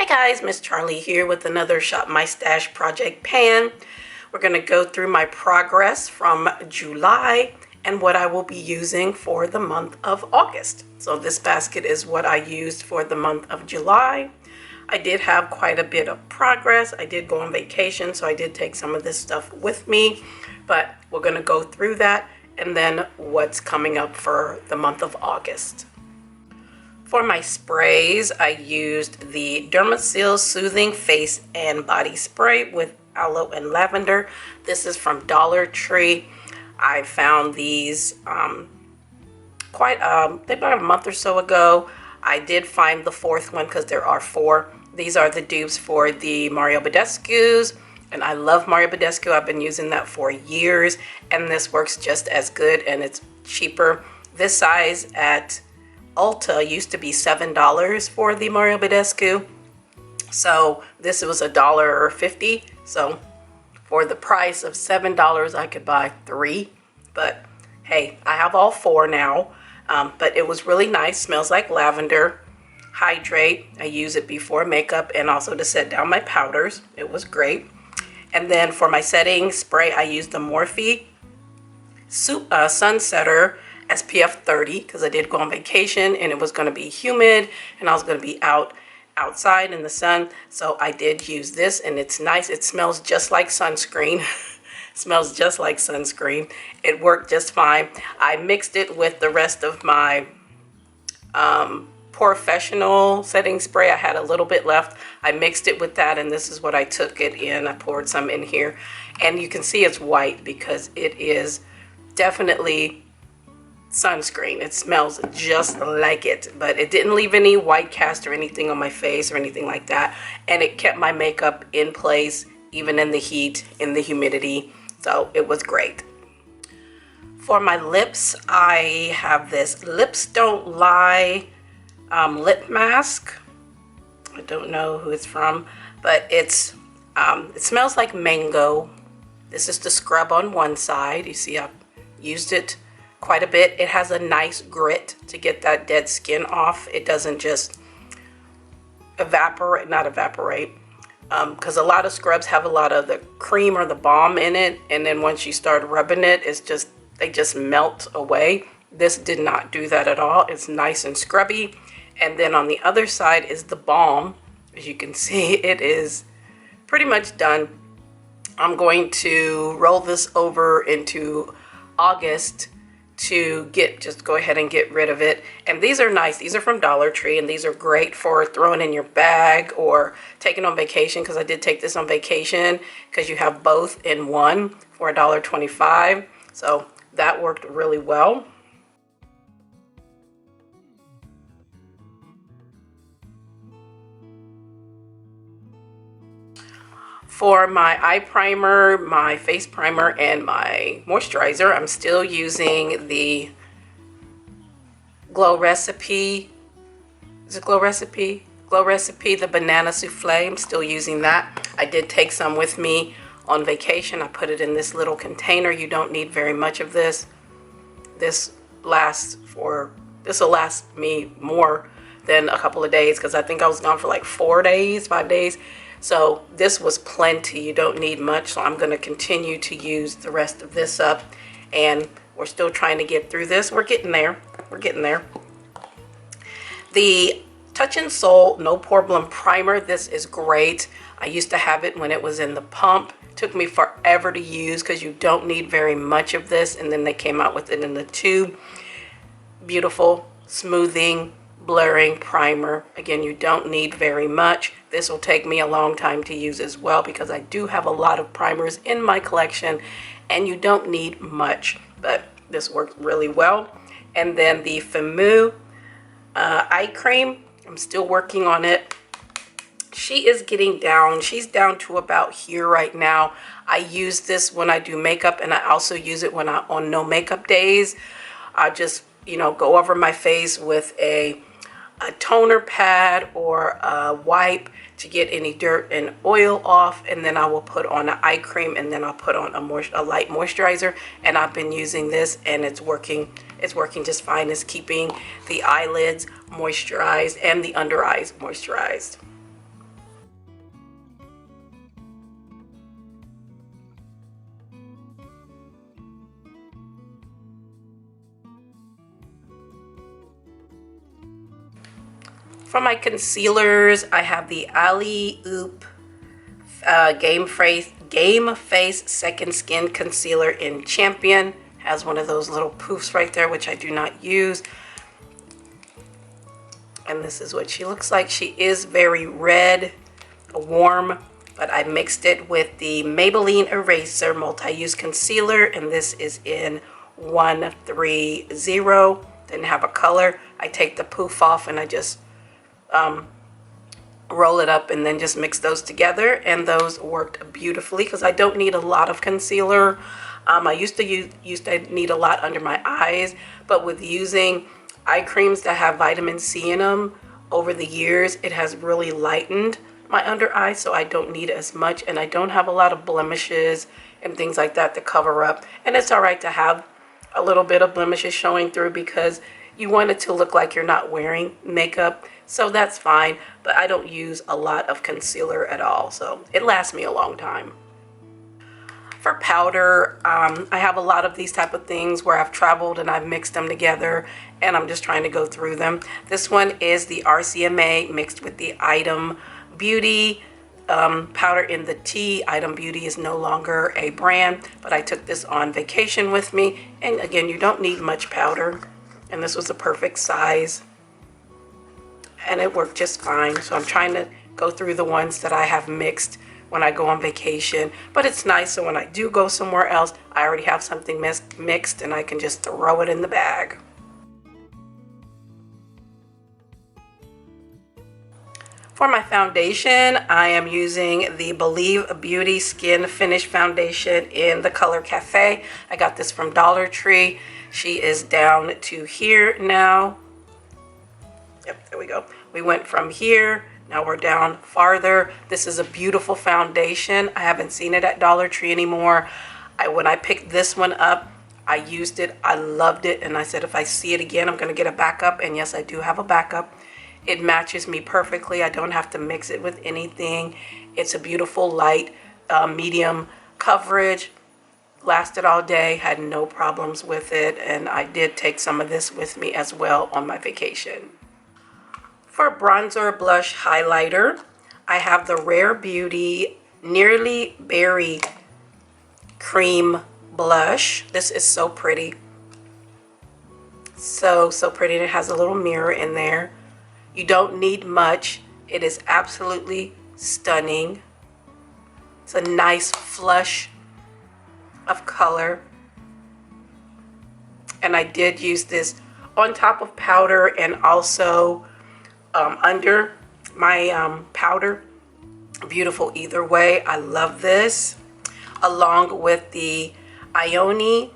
Hi guys, Miss Charlie here with another Shop My Stash project pan. We're going to go through my progress from July and what I will be using for the month of August. So this basket is what I used for the month of July. I did have quite a bit of progress. I did go on vacation, so I did take some of this stuff with me, but we're going to go through that and then what's coming up for the month of August. For my sprays, I used the Dermasil Soothing Face and Body Spray with Aloe and Lavender. This is from Dollar Tree. I found these about a month or so ago. I did find the fourth one because there are four. These are the dupes for the Mario Badescu's, and I love Mario Badescu. I've been using that for years, and this works just as good, and it's cheaper. This size at Ulta used to be $7 for the Mario Badescu, so this was $1.50. So for the price of $7, I could buy 3. But hey, I have all 4 now. But it was really nice. Smells like lavender. Hydrate. I use it before makeup and also to set down my powders. It was great. And then for my setting spray, I used the Morphe Sunsetter SPF 30 because I did go on vacation and it was going to be humid and I was going to be outside in the sun. So I did use this and it's nice. It smells just like sunscreen. Smells just like sunscreen. It worked just fine. I mixed it with the rest of my Professional setting spray. I had a little bit left. I mixed it with that and this is what I took it in. I poured some in here and you can see it's white because it is definitely sunscreen. It smells just like it, but it didn't leave any white cast or anything on my face or anything like that, and it kept my makeup in place even in the heat, in the humidity, so it was great. For my lips, I have this Lips Don't Lie lip mask. I don't know who it's from, but it smells like mango. This is the scrub on one side. You see I've used it quite a bit. It has a nice grit to get that dead skin off. It doesn't just not evaporate, because a lot of scrubs have a lot of the cream or the balm in it, and then once you start rubbing it, they just melt away. This did not do that at all. It's nice and scrubby. And then on the other side is the balm. As you can see, it is pretty much done. I'm going to roll this over into August to just go ahead and get rid of it. And these are nice. These are from Dollar Tree and these are great for throwing in your bag or taking on vacation, because I did take this on vacation because you have both in one for $1.25. So that worked really well. For my eye primer, my face primer, and my moisturizer, I'm still using the Glow Recipe. Is it Glow Recipe? Glow Recipe, the Banana Souffle. I'm still using that. I did take some with me on vacation. I put it in this little container. You don't need very much of this. This will last me more than a couple of days because I think I was gone for like 5 days. So this was plenty. You don't need much. So I'm going to continue to use the rest of this up. And we're still trying to get through this. We're getting there. We're getting there. The Touch in Sol No Problem Primer. This is great. I used to have it when it was in the pump. It took me forever to use because you don't need very much of this. And then they came out with it in the tube. Beautiful, smoothing, blurring primer. Again, you don't need very much. This will take me a long time to use as well because I do have a lot of primers in my collection and you don't need much, but this works really well. And then the Femu eye cream, I'm still working on it. She is getting down. She's down to about here right now. I use this when I do makeup and I also use it when on no makeup days. I just, go over my face with a toner pad or a wipe to get any dirt and oil off, and then I will put on an eye cream, and then I'll put on a light moisturizer. And I've been using this and it's working just fine. It's keeping the eyelids moisturized and the under eyes moisturized. For my concealers, I have the Ali Oop Game Face Second Skin Concealer in Champion. Has one of those little poofs right there, which I do not use. And this is what she looks like. She is very red, warm, but I mixed it with the Maybelline Eraser Multi-Use Concealer, and this is in 130. Didn't have a color. I take the poof off and I just roll it up and then just mix those together, and those worked beautifully because I don't need a lot of concealer. I used to need a lot under my eyes, but with using eye creams that have vitamin C in them over the years, it has really lightened my under eye, so I don't need as much, and I don't have a lot of blemishes and things like that to cover up. And it's all right to have a little bit of blemishes showing through because you want it to look like you're not wearing makeup, so that's fine, but I don't use a lot of concealer at all, so it lasts me a long time. For powder, I have a lot of these type of things where I've traveled and I've mixed them together, and I'm just trying to go through them. This one is the RCMA mixed with the Item Beauty powder in the tea. Item Beauty is no longer a brand, but I took this on vacation with me, and again, you don't need much powder, and this was the perfect size, and it worked just fine. So I'm trying to go through the ones that I have mixed when I go on vacation, but it's nice so when I do go somewhere else, I already have something mixed and I can just throw it in the bag. For my foundation, I am using the Believe Beauty Skin Finish Foundation in the color Cafe. I got this from Dollar Tree. She is down to here now. Yep, there we go. We went from here. Now we're down farther. This is a beautiful foundation. I haven't seen it at Dollar Tree anymore. When I picked this one up, I used it. I loved it. And I said, if I see it again, I'm going to get a backup. And yes, I do have a backup. It matches me perfectly. I don't have to mix it with anything. It's a beautiful light, medium coverage. Lasted all day. Had no problems with it. And I did take some of this with me as well on my vacation. For bronzer, blush, highlighter, I have the Rare Beauty Nearly Berry Cream Blush. This is so pretty. So pretty. It has a little mirror in there. You don't need much. It is absolutely stunning. It's a nice flush of color. And I did use this on top of powder and also under my powder. Beautiful either way. I love this. Along with the Ioni.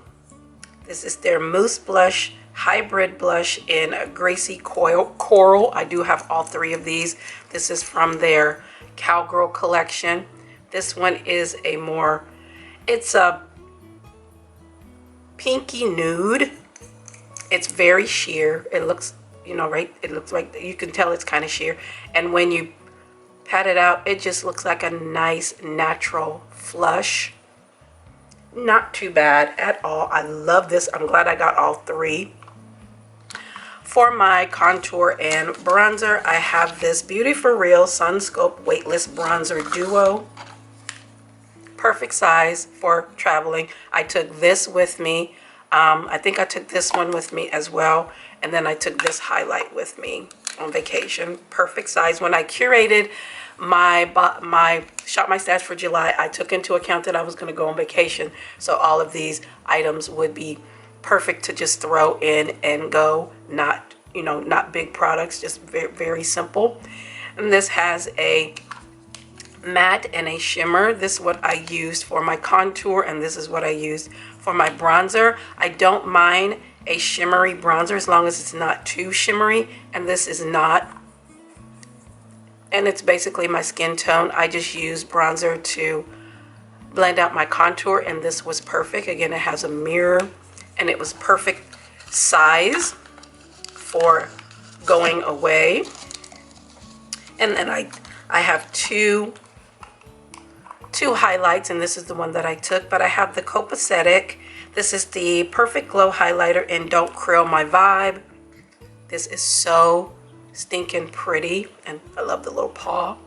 This is their Mousse Blush Hybrid Blush in Gracie Coral. I do have all three of these. This is from their Cowgirl collection. This one is it's a pinky nude. It's very sheer. It looks, right? It looks like, you can tell it's kind of sheer. And when you pat it out, it just looks like a nice natural flush. Not too bad at all. I love this. I'm glad I got all three. For my contour and bronzer, I have this Beauty For Real Sunscope Weightless Bronzer Duo. Perfect size for traveling. I took this with me. I think I took this one with me as well. And then I took this highlight with me on vacation. Perfect size. When I curated my Shop My Stash for July, I took into account that I was going to go on vacation. So all of these items would be perfect to just throw in and go. Not big products, just very, very simple. And this has a matte and a shimmer. This is what I used for my contour, and this is what I used for my bronzer. I don't mind a shimmery bronzer as long as it's not too shimmery, and this is not. And it's basically my skin tone. I just use bronzer to blend out my contour, and this was perfect. Again, it has a mirror, and it was perfect size for going away. And then I have two highlights, and this is the one that I took, but I have the Copacetic. This is the Perfect Glow Highlighter in Don't Krill My Vibe. This is so stinking pretty. And I love the little paw.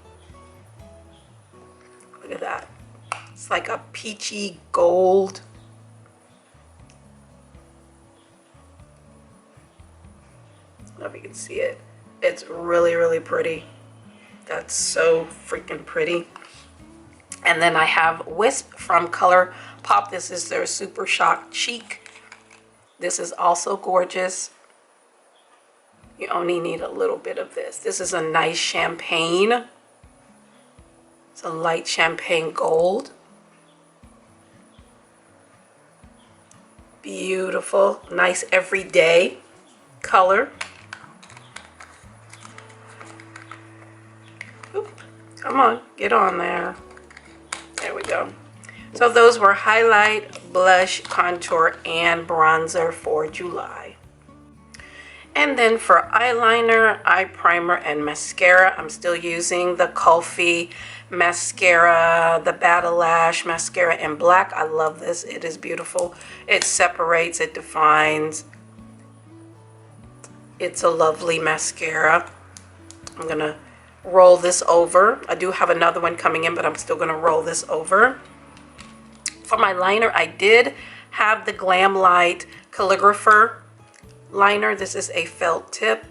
Look at that. It's like a peachy gold. I don't know if you can see it. It's really, really pretty. That's so freaking pretty. And then I have Wisp from ColourPop. This is their Super Shock Cheek. This is also gorgeous. You only need a little bit of this. This is a nice champagne. It's a light champagne gold. Beautiful, nice everyday color. Oop, come on, get on there. There we go. So those were highlight, blush, contour, and bronzer for July. And then for eyeliner, eye primer, and mascara, I'm still using the Kulfi mascara, the Battle Lash mascara in black. I love this. It is beautiful. It separates, it defines. It's a lovely mascara. I'm going to roll this over. I do have another one coming in, but I'm still going to roll this over. For my liner, I did have the Glamlite Calligrapher liner. This is a felt tip.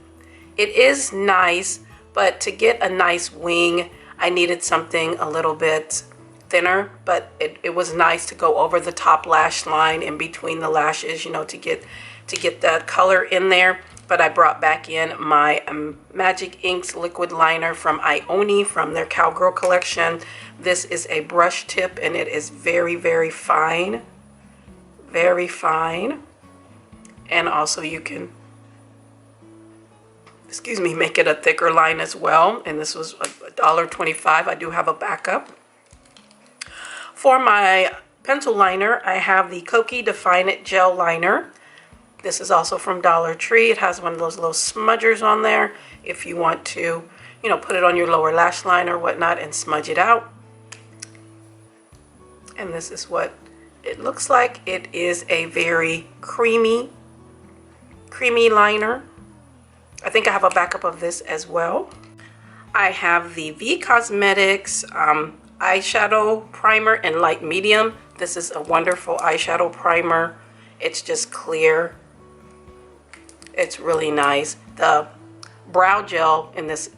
It is nice, but to get a nice wing, I needed something a little bit thinner, but it was nice to go over the top lash line in between the lashes, you know, to get that color in there. But I brought back in my Magic Inks liquid liner from Ioni from their Cowgirl collection. This is a brush tip, and it is very, very fine. Very fine. And also you can, make it a thicker line as well. And this was $1.25. I do have a backup. For my pencil liner, I have the Kokie Define It Gel Liner. This is also from Dollar Tree. It has one of those little smudgers on there if you want to, you know, put it on your lower lash line or whatnot and smudge it out. And this is what it looks like. It is a very creamy liner. I think I have a backup of this as well. I have the V Cosmetics eyeshadow primer in light medium. This is a wonderful eyeshadow primer. It's just clear. It's really nice. The brow gel in this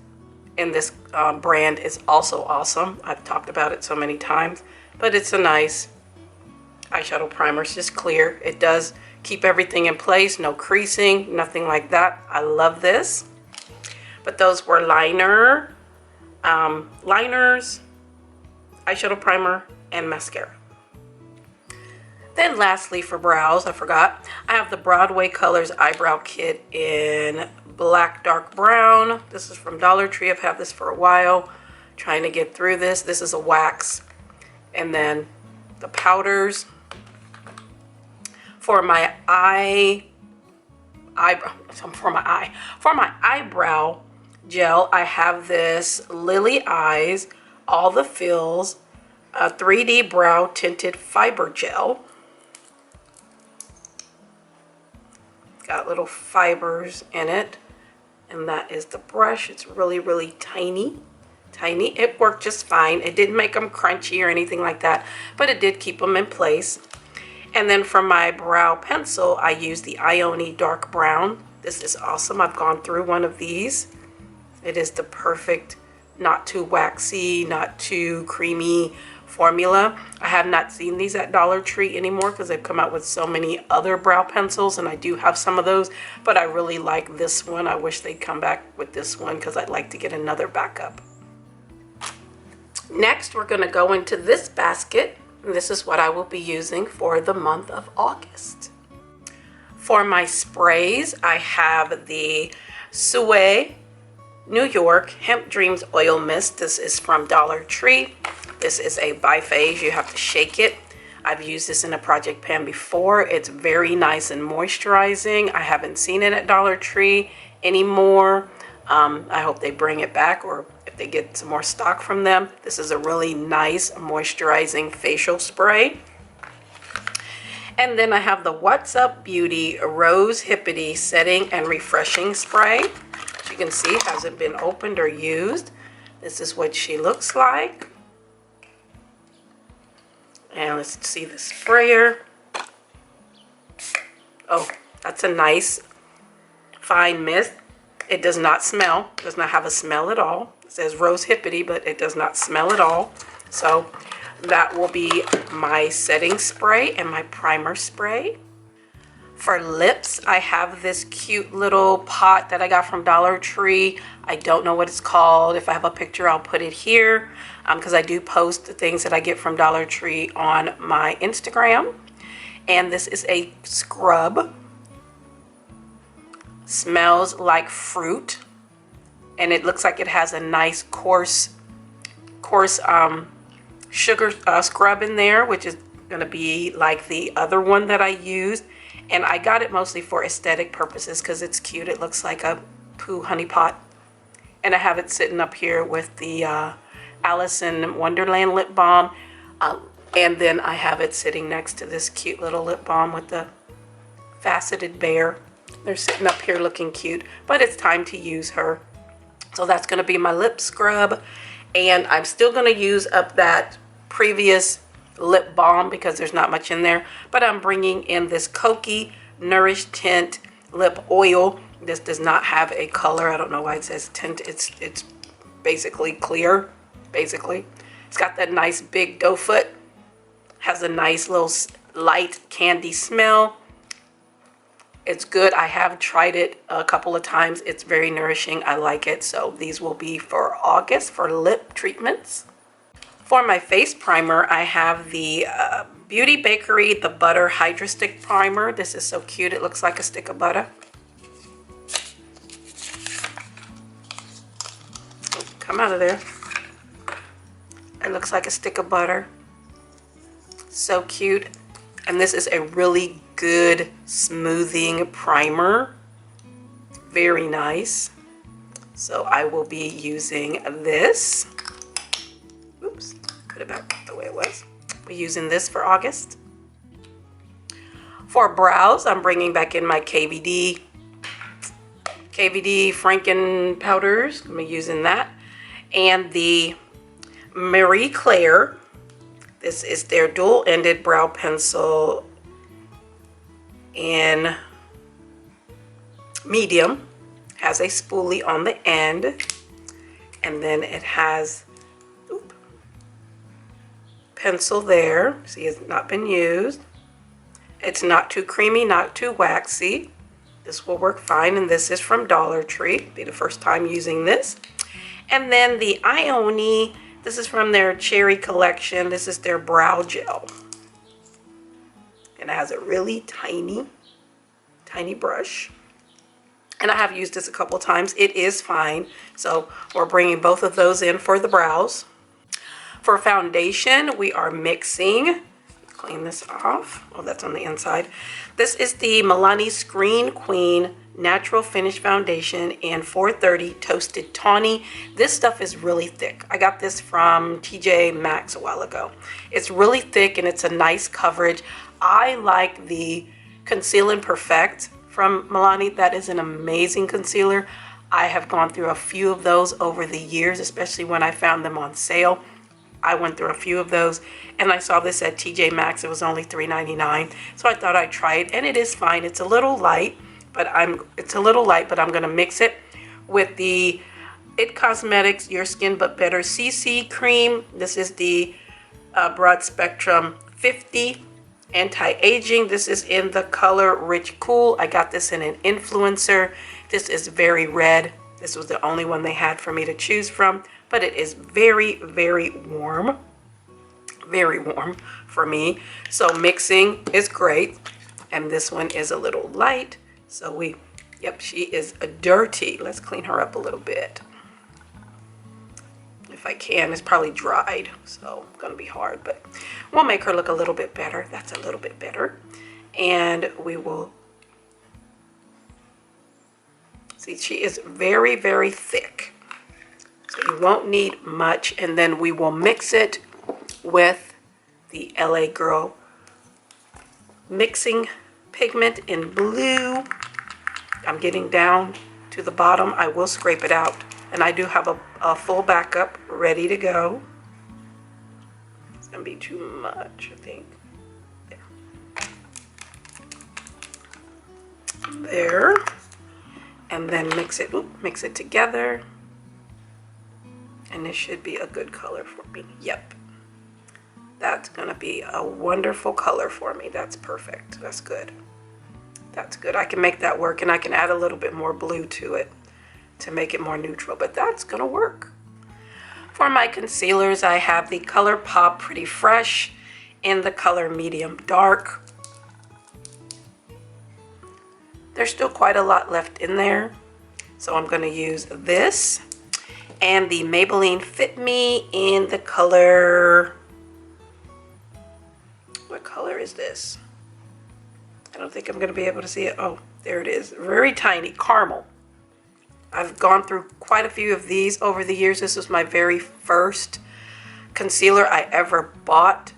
brand is also awesome. I've talked about it so many times, but it's a nice eyeshadow primer. It's just clear. It does keep everything in place, no creasing, nothing like that. I love this. But those were liners, eyeshadow primer, and mascara. Then lastly for brows, I forgot, I have the Broadway Colors Eyebrow Kit in black dark brown. This is from Dollar Tree. I've had this for a while, trying to get through this. This is a wax. And then the powders. For my eyebrow gel, I have this Lily Eyes All the Fills 3D Brow Tinted Fiber Gel. Got little fibers in it, and that is the brush. It's really, really tiny. It worked just fine. It didn't make them crunchy or anything like that, but it did keep them in place. And then for my brow pencil, I use the Ioni Dark Brown. This is awesome. I've gone through one of these. It is the perfect, not too waxy, not too creamy formula. I have not seen these at Dollar Tree anymore because they've come out with so many other brow pencils, and I do have some of those, but I really like this one. I wish they'd come back with this one because I'd like to get another backup. Next, we're going to go into this basket. This is what I will be using for the month of August. For my sprays, I have the Souai New York Hemp Dreams Oil Mist. This is from Dollar Tree. This is a biphase. You have to shake it. I've used this in a project pan before. It's very nice and moisturizing. I haven't seen it at Dollar Tree anymore. I hope they bring it back, or if they get some more stock from them. This is a really nice moisturizing facial spray. And then I have the What's Up Beauty Rose Hippity Setting and Refreshing Spray. you can see, hasn't been opened or used. This is what she looks like. And let's see the sprayer. Oh, that's a nice fine mist. It does not smell, does not have a smell at all. It says Rose Hippity, but it does not smell at all. So that will be my setting spray and my primer spray. For lips, I have this cute little pot that I got from Dollar Tree. I don't know what it's called. If I have a picture, I'll put it here because I do post the things that I get from Dollar Tree on my Instagram. And this is a scrub. Smells like fruit. And it looks like it has a nice coarse sugar scrub in there, which is going to be like the other one that I used. And I got it mostly for aesthetic purposes because it's cute. It looks like a Pooh honey pot. And I have it sitting up here with the Alice in Wonderland lip balm. And then I have it sitting next to this cute little lip balm with the faceted bear. They're sitting up here looking cute, but it's time to use her. So that's going to be my lip scrub. And I'm still going to use up that previous lip balm because there's not much in there, but I'm bringing in this Kokie Nourish Tint lip oil. This does not have a color. I don't know why it says tint. It's basically clear. Basically, it's got that nice big doe foot. Has a nice little light candy smell. It's good. I have tried it a couple of times. It's very nourishing. I like it. So these will be for August for lip treatments. For my face primer, I have the Beauty Bakery The Butter Hydra Stick Primer. This is so cute. It looks like a stick of butter. Oh, come out of there. It looks like a stick of butter. So cute. And this is a really good smoothing primer. Very nice. So I will be using this. Oops, put it back the way it was. We're using this for August. For brows, I'm bringing back in my KVD Franken powders. I'm using that. And the Marie Claire. This is their dual-ended brow pencil in medium. Has a spoolie on the end. And then it has pencil there. See, it's not been used. It's not too creamy, not too waxy. This will work fine, and this is from Dollar Tree. Be the first time using this. And then the Ioni, this is from their Cherry collection. This is their brow gel. And it has a really tiny brush. And I have used this a couple times. It is fine. So we're bringing both of those in for the brows. For foundation, we are mixing. Clean this off. Oh, that's on the inside. This is the Milani Screen Queen Natural Finish Foundation in 430 Toasted Tawny. This stuff is really thick. I got this from TJ Maxx a while ago. It's really thick and it's a nice coverage. I like the Conceal and Perfect from Milani. That is an amazing concealer. I have gone through a few of those over the years, especially when I found them on sale. I went through a few of those, and I saw this at TJ Maxx. It was only $3.99, so I thought I'd try it, and it is fine. It's a little light, but I'm gonna mix it with the IT Cosmetics Your Skin But Better CC Cream. This is the Broad Spectrum 50 Anti-Aging. This is in the color Rich Cool. I got this in an influencer. This is very red. This was the only one they had for me to choose from. But it is very, very warm for me. So mixing is great. And this one is a little light. So she is dirty. Let's clean her up a little bit. If I can, it's probably dried. So it's gonna be hard, but we'll make her look a little bit better. That's a little bit better. And we will, see, she is very, very thick. So you won't need much, and then we will mix it with the LA Girl mixing pigment in blue. I'm getting down to the bottom, I will scrape it out. And I do have a full backup ready to go. It's gonna be too much, I think. There. And then mix it together. And this should be a good color for me. Yep. That's gonna be a wonderful color for me. That's perfect. That's good. That's good. I can make that work, and I can add a little bit more blue to it to make it more neutral, but that's gonna work. For my concealers, I have the ColourPop Pretty Fresh in the color medium dark. There's still quite a lot left in there, so I'm gonna use this and the Maybelline Fit Me in the color, what color is this? I don't think I'm gonna be able to see it. Oh, there it is, very tiny, caramel. I've gone through quite a few of these over the years. This was my very first concealer I ever bought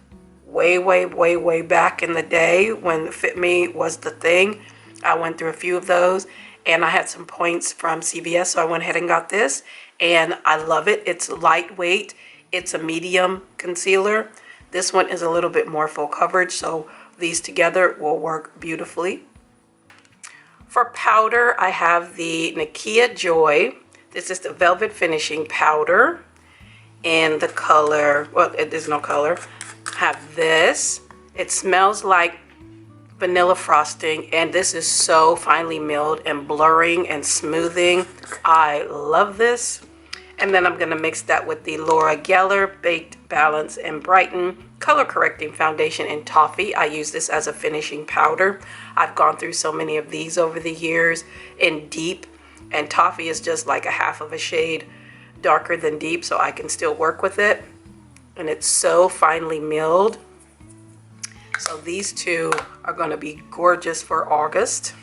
way back in the day when Fit Me was the thing. I went through a few of those, and I had some points from CVS, so I went ahead and got this, and I love it. It's lightweight. It's a medium concealer. This one is a little bit more full coverage, so these together will work beautifully. For powder, I have the Nakia Joy. This is the Velvet Finishing Powder in the color, well, there's no color. I have this. It smells like vanilla frosting, and this is so finely milled and blurring and smoothing. I love this. And then I'm gonna mix that with the Laura Geller Baked Balance and Brighten Color Correcting Foundation in Toffee. I use this as a finishing powder. I've gone through so many of these over the years in Deep, and Toffee is just like a half of a shade darker than Deep, so I can still work with it. And it's so finely milled. So these two are gonna be gorgeous for August.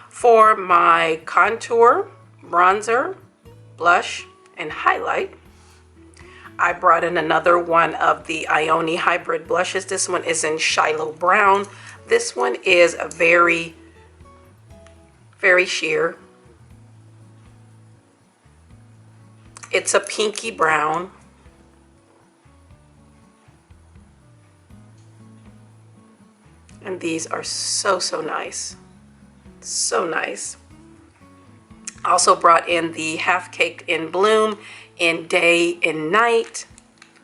For my contour, bronzer, blush, and highlight, I brought in another one of the Ioni Hybrid blushes. This one is in Shiloh Brown. This one is a very sheer. It's a pinky brown. And these are so nice. So nice. Also brought in the Half Cake in Bloom in Day and Night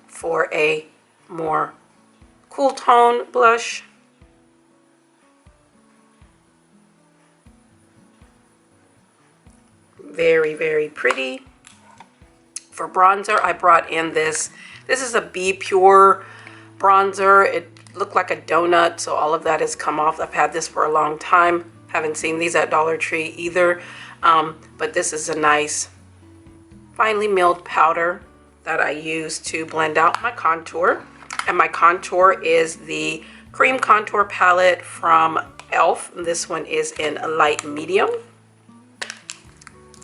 for a more cool tone blush. Very pretty. For bronzer, I brought in this. This is a Be Pure bronzer. It looked like a donut, so all of that has come off. I've had this for a long time. Haven't seen these at Dollar Tree either. But this is a nice finely milled powder that I use to blend out my contour. And my contour is the Cream Contour Palette from e.l.f. This one is in a light medium.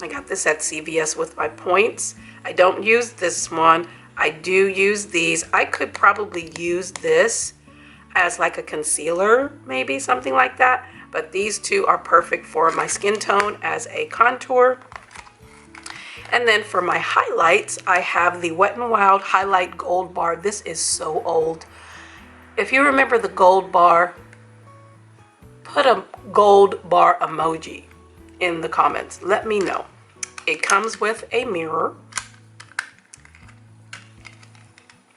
I got this at CVS with my points. I don't use this one. I do use these. I could probably use this as like a concealer, maybe something like that. But these two are perfect for my skin tone as a contour. And then for my highlights, I have the Wet n Wild Highlight Gold Bar. This is so old. If you remember the gold bar, put a gold bar emoji in the comments. Let me know. It comes with a mirror.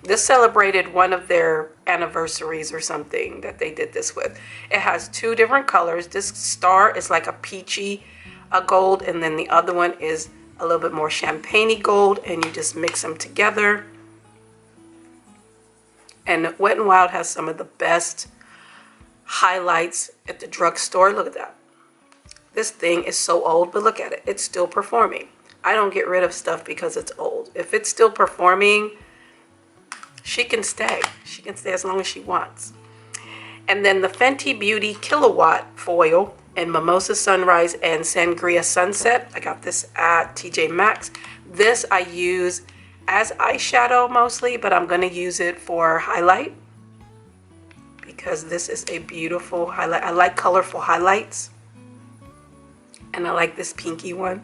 This celebrated one of their anniversaries or something that they did this with. It has two different colors. This star is like a peachy gold, and then the other one is a little bit more champagne-y gold, and you just mix them together. And Wet n Wild has some of the best highlights at the drugstore. Look at that. This thing is so old, but look at it. It's still performing. I don't get rid of stuff because it's old. If it's still performing, she can stay. She can stay as long as she wants. And then the Fenty Beauty Kilowatt Foil in Mimosa Sunrise and Sangria Sunset. I got this at TJ Maxx. This I use as eyeshadow mostly, but I'm going to use it for highlight because this is a beautiful highlight. I like colorful highlights. And I like this pinky one.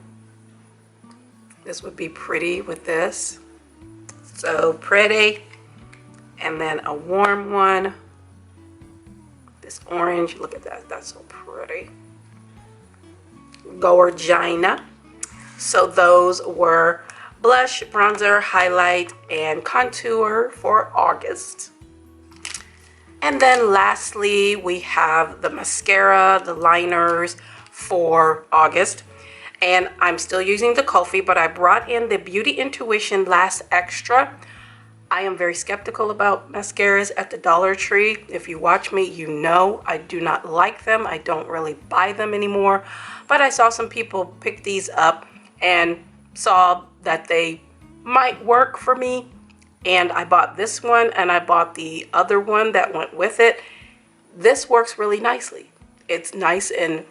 This would be pretty with this. So pretty. And then a warm one. This orange, look at that, that's so pretty. Gorgina. So those were blush, bronzer, highlight, and contour for August. And then lastly, we have the mascara, the liners for August. And I'm still using the Kofi, but I brought in the Beauty Intuition Last Extra. I am very skeptical about mascaras at the Dollar Tree. If you watch me, you know I do not like them. I don't really buy them anymore. But I saw some people pick these up and saw that they might work for me. And I bought this one and I bought the other one that went with it. This works really nicely. It's nice and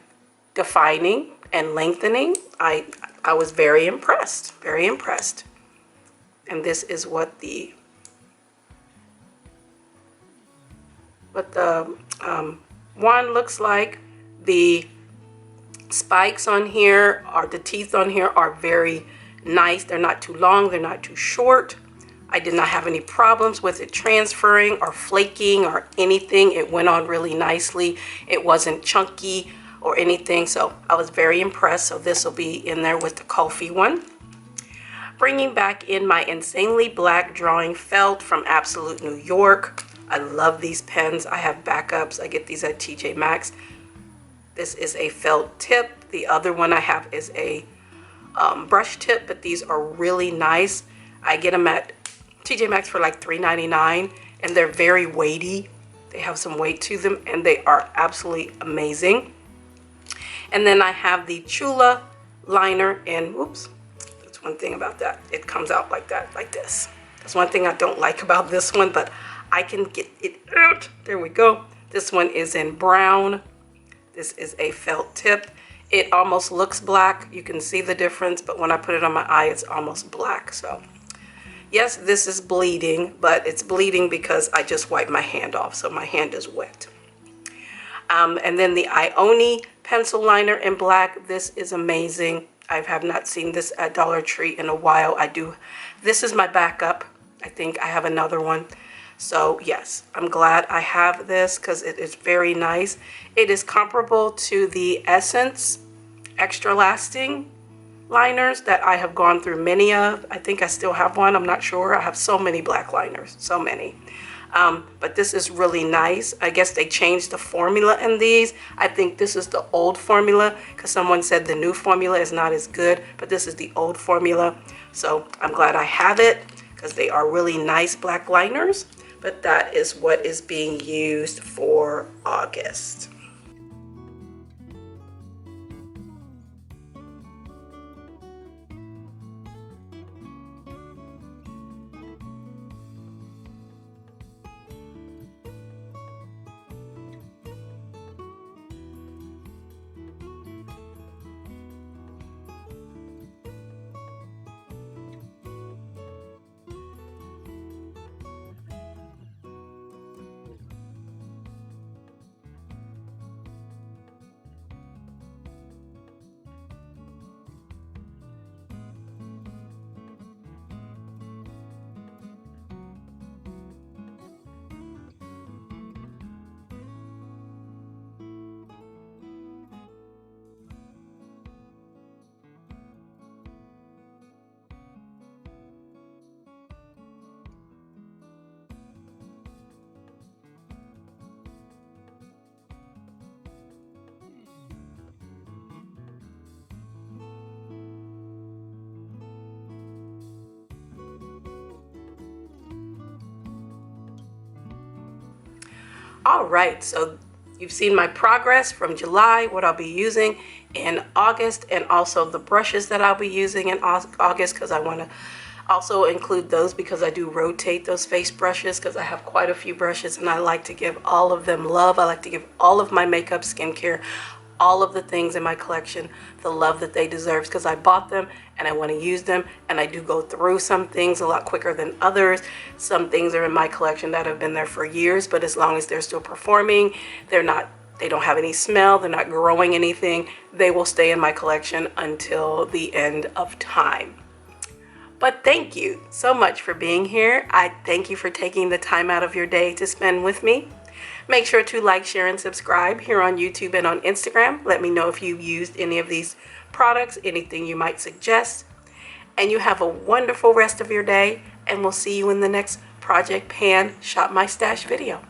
defining and lengthening. I was very impressed, very impressed. And this is what the wand looks like. The spikes on here, or the teeth on here, are very nice. They're not too long, they're not too short. I did not have any problems with it transferring or flaking or anything. It went on really nicely. It wasn't chunky or anything, so I was very impressed. So this will be in there with the Kofi one. Bringing back in my Insanely Black Drawing Felt from Absolute New York. I love these pens. I have backups. I get these at TJ Maxx. This is a felt tip. The other one I have is a brush tip, but these are really nice. I get them at TJ Maxx for like $3.99, and they're very weighty. They have some weight to them, and they are absolutely amazing. And then I have the Chula liner, and whoops, that's one thing about that. It comes out like that, like this. That's one thing I don't like about this one, but I can get it out. There we go. This one is in brown. This is a felt tip. It almost looks black. You can see the difference, but when I put it on my eye, it's almost black. So yes, this is bleeding, but it's bleeding because I just wiped my hand off, so my hand is wet. And then the Ioni pencil liner in black. This is amazing. I have not seen this at Dollar Tree in a while. This is my backup. I think I have another one. So yes, I'm glad I have this because it is very nice. It is comparable to the Essence Extra Lasting liners that I have gone through many of. I think I still have one. I'm not sure. I have so many black liners, so many. But this is really nice. I guess they changed the formula in these. I think this is the old formula because someone said the new formula is not as good, but this is the old formula. So I'm glad I have it because they are really nice black liners. But that is what is being used for August. All right, so you've seen my progress from July, what I'll be using in August, and also the brushes that I'll be using in August, because I want to also include those because I do rotate those face brushes because I have quite a few brushes and I like to give all of them love. I like to give all of my makeup, skincare, all of the things in my collection the love that they deserve because I bought them and I want to use them, and I do go through some things a lot quicker than others. Some things are in my collection that have been there for years, but as long as they're still performing, they're not They don't have any smell. They're not growing anything. They will stay in my collection until the end of time. But thank you so much for being here. I thank you for taking the time out of your day to spend with me. Make sure to like, share, and subscribe here on YouTube and on Instagram. Let me know if you've used any of these products, anything you might suggest. And you have a wonderful rest of your day, and we'll see you in the next Project Pan Shop My Stash video.